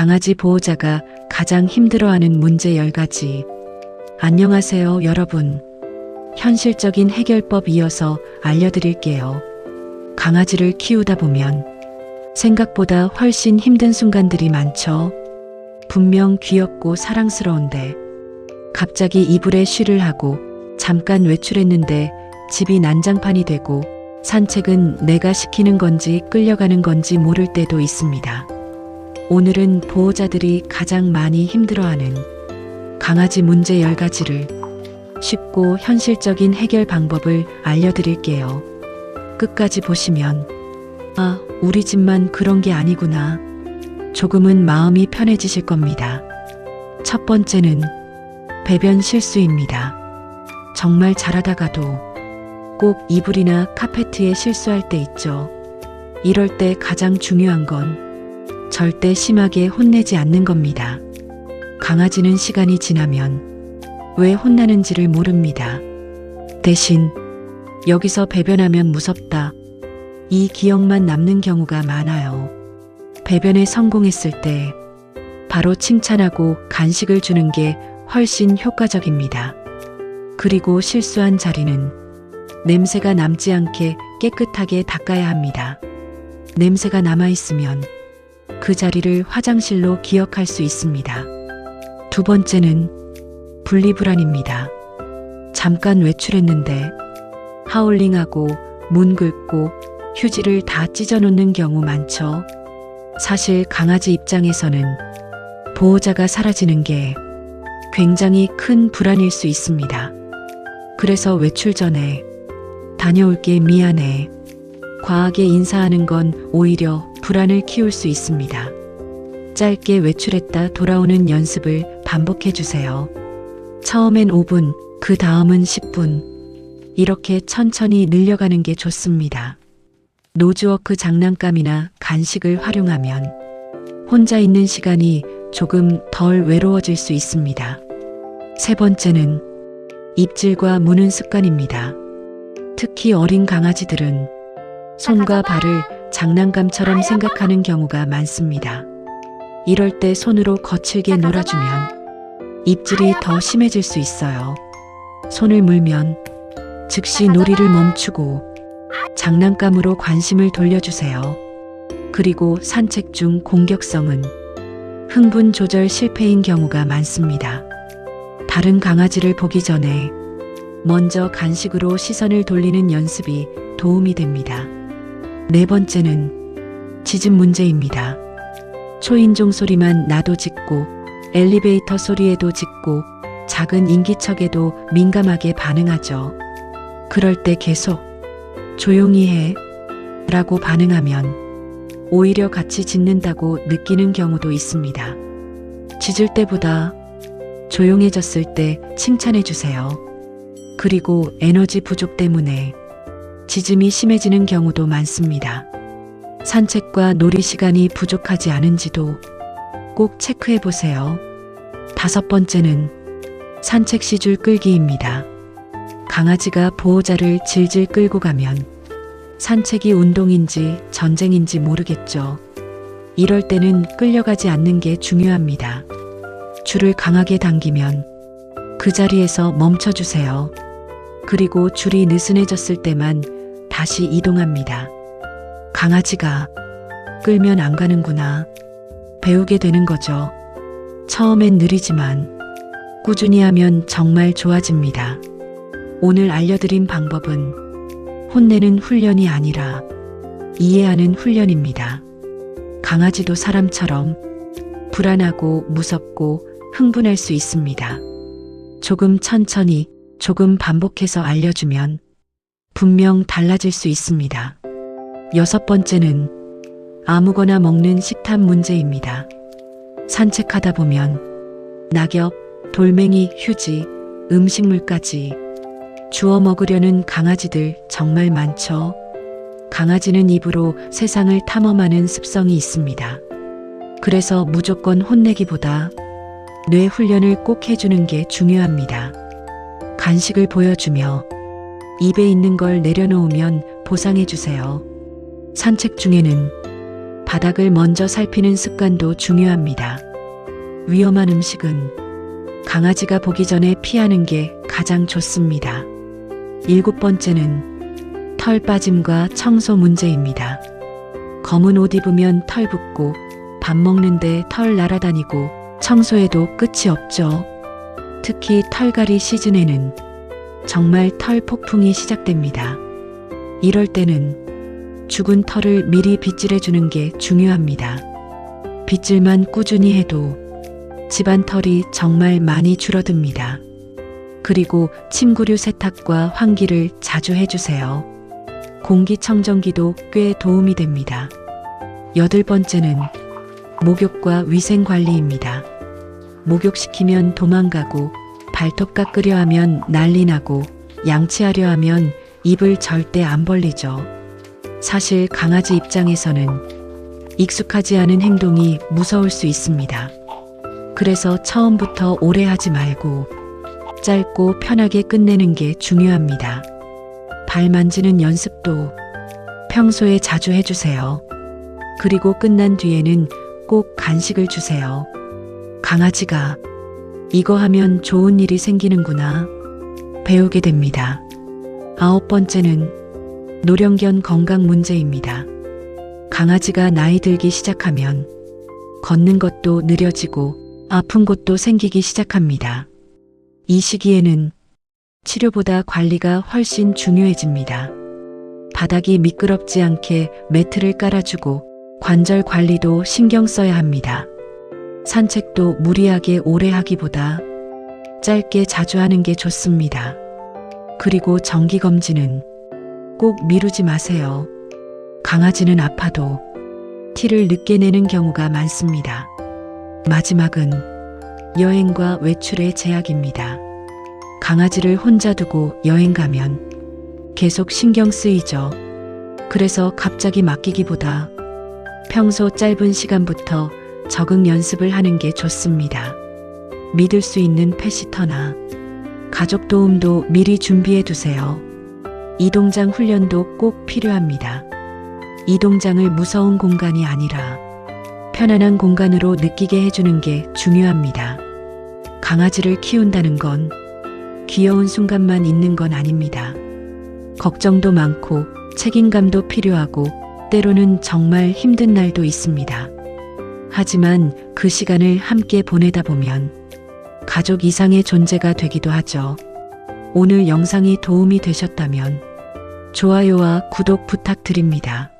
강아지 보호자가 가장 힘들어하는 문제 10가지. 안녕하세요, 여러분. 현실적인 해결법 이어서 알려드릴게요. 강아지를 키우다 보면 생각보다 훨씬 힘든 순간들이 많죠. 분명 귀엽고 사랑스러운데 갑자기 이불에 쉬를 하고 잠깐 외출했는데 집이 난장판이 되고 산책은 내가 시키는 건지 끌려가는 건지 모를 때도 있습니다. 오늘은 보호자들이 가장 많이 힘들어하는 강아지 문제 10가지를 쉽고 현실적인 해결 방법을 알려드릴게요. 끝까지 보시면 아, 우리 집만 그런 게 아니구나. 조금은 마음이 편해지실 겁니다. 첫 번째는 배변 실수입니다. 정말 잘하다가도 꼭 이불이나 카페트에 실수할 때 있죠. 이럴 때 가장 중요한 건 절대 심하게 혼내지 않는 겁니다. 강아지는 시간이 지나면 왜 혼나는지를 모릅니다. 대신 여기서 배변하면 무섭다. 이 기억만 남는 경우가 많아요. 배변에 성공했을 때 바로 칭찬하고 간식을 주는 게 훨씬 효과적입니다. 그리고 실수한 자리는 냄새가 남지 않게 깨끗하게 닦아야 합니다. 냄새가 남아있으면 그 자리를 화장실로 기억할 수 있습니다. 두 번째는 분리불안입니다. 잠깐 외출했는데 하울링하고 문 긁고 휴지를 다 찢어놓는 경우 많죠. 사실 강아지 입장에서는 보호자가 사라지는 게 굉장히 큰 불안일 수 있습니다. 그래서 외출 전에 다녀올게 미안해. 과하게 인사하는 건 오히려 불안을 키울 수 있습니다. 짧게 외출했다 돌아오는 연습을 반복해 주세요. 처음엔 5분, 그 다음은 10분. 이렇게 천천히 늘려가는 게 좋습니다. 노즈워크 장난감이나 간식을 활용하면 혼자 있는 시간이 조금 덜 외로워질 수 있습니다. 세 번째는 입질과 무는 습관입니다. 특히 어린 강아지들은 손과 발을 장난감처럼 생각하는 경우가 많습니다. 이럴 때 손으로 거칠게 놀아주면 입질이 더 심해질 수 있어요. 손을 물면 즉시 놀이를 멈추고 장난감으로 관심을 돌려주세요. 그리고 산책 중 공격성은 흥분 조절 실패인 경우가 많습니다. 다른 강아지를 보기 전에 먼저 간식으로 시선을 돌리는 연습이 도움이 됩니다. 네 번째는 짖음 문제입니다. 초인종 소리만 나도 짖고 엘리베이터 소리에도 짖고 작은 인기척에도 민감하게 반응하죠. 그럴 때 계속 조용히 해 라고 반응하면 오히려 같이 짖는다고 느끼는 경우도 있습니다. 짖을 때보다 조용해졌을 때 칭찬해 주세요. 그리고 에너지 부족 때문에 짖음이 심해지는 경우도 많습니다. 산책과 놀이 시간이 부족하지 않은지도 꼭 체크해 보세요. 다섯 번째는 산책 시 줄 끌기입니다. 강아지가 보호자를 질질 끌고 가면 산책이 운동인지 전쟁인지 모르겠죠. 이럴 때는 끌려가지 않는 게 중요합니다. 줄을 강하게 당기면 그 자리에서 멈춰주세요. 그리고 줄이 느슨해졌을 때만 다시 이동합니다. 강아지가 끌면 안 가는구나. 배우게 되는 거죠. 처음엔 느리지만 꾸준히 하면 정말 좋아집니다. 오늘 알려드린 방법은 혼내는 훈련이 아니라 이해하는 훈련입니다. 강아지도 사람처럼 불안하고 무섭고 흥분할 수 있습니다. 조금 천천히, 조금 반복해서 알려주면 분명 달라질 수 있습니다. 여섯 번째는 아무거나 먹는 식탐 문제입니다. 산책하다 보면 낙엽, 돌멩이, 휴지, 음식물까지 주워 먹으려는 강아지들 정말 많죠. 강아지는 입으로 세상을 탐험하는 습성이 있습니다. 그래서 무조건 혼내기보다 뇌 훈련을 꼭 해주는 게 중요합니다. 간식을 보여주며 입에 있는 걸 내려놓으면 보상해주세요. 산책 중에는 바닥을 먼저 살피는 습관도 중요합니다. 위험한 음식은 강아지가 보기 전에 피하는 게 가장 좋습니다. 7번째는 털 빠짐과 청소 문제입니다. 검은 옷 입으면 털 붙고 밥 먹는데 털 날아다니고 청소해도 끝이 없죠. 특히 털갈이 시즌에는 정말 털 폭풍이 시작됩니다. 이럴 때는 죽은 털을 미리 빗질해 주는 게 중요합니다. 빗질만 꾸준히 해도 집안 털이 정말 많이 줄어듭니다. 그리고 침구류 세탁과 환기를 자주 해주세요. 공기청정기도 꽤 도움이 됩니다. 8번째는 목욕과 위생관리입니다. 목욕시키면 도망가고 발톱 깎으려 하면 난리 나고 양치하려 하면 입을 절대 안 벌리죠. 사실 강아지 입장에서는 익숙하지 않은 행동이 무서울 수 있습니다. 그래서 처음부터 오래 하지 말고 짧고 편하게 끝내는 게 중요합니다. 발 만지는 연습도 평소에 자주 해주세요. 그리고 끝난 뒤에는 꼭 간식을 주세요. 강아지가 이거 하면 좋은 일이 생기는구나 배우게 됩니다. 9번째는 노령견 건강 문제입니다. 강아지가 나이 들기 시작하면 걷는 것도 느려지고 아픈 곳도 생기기 시작합니다. 이 시기에는 치료보다 관리가 훨씬 중요해집니다. 바닥이 미끄럽지 않게 매트를 깔아주고 관절 관리도 신경 써야 합니다. 산책도 무리하게 오래 하기보다 짧게 자주 하는 게 좋습니다. 그리고 정기검진은 꼭 미루지 마세요. 강아지는 아파도 티를 늦게 내는 경우가 많습니다. 마지막은 여행과 외출의 제약입니다. 강아지를 혼자 두고 여행 가면 계속 신경 쓰이죠. 그래서 갑자기 맡기기보다 평소 짧은 시간부터 적응 연습을 하는 게 좋습니다. 믿을 수 있는 펫시터나 가족 도움도 미리 준비해 두세요. 이동장 훈련도 꼭 필요합니다. 이동장을 무서운 공간이 아니라 편안한 공간으로 느끼게 해주는 게 중요합니다. 강아지를 키운다는 건 귀여운 순간만 있는 건 아닙니다. 걱정도 많고 책임감도 필요하고 때로는 정말 힘든 날도 있습니다. 하지만 그 시간을 함께 보내다 보면 가족 이상의 존재가 되기도 하죠. 오늘 영상이 도움이 되셨다면 좋아요와 구독 부탁드립니다.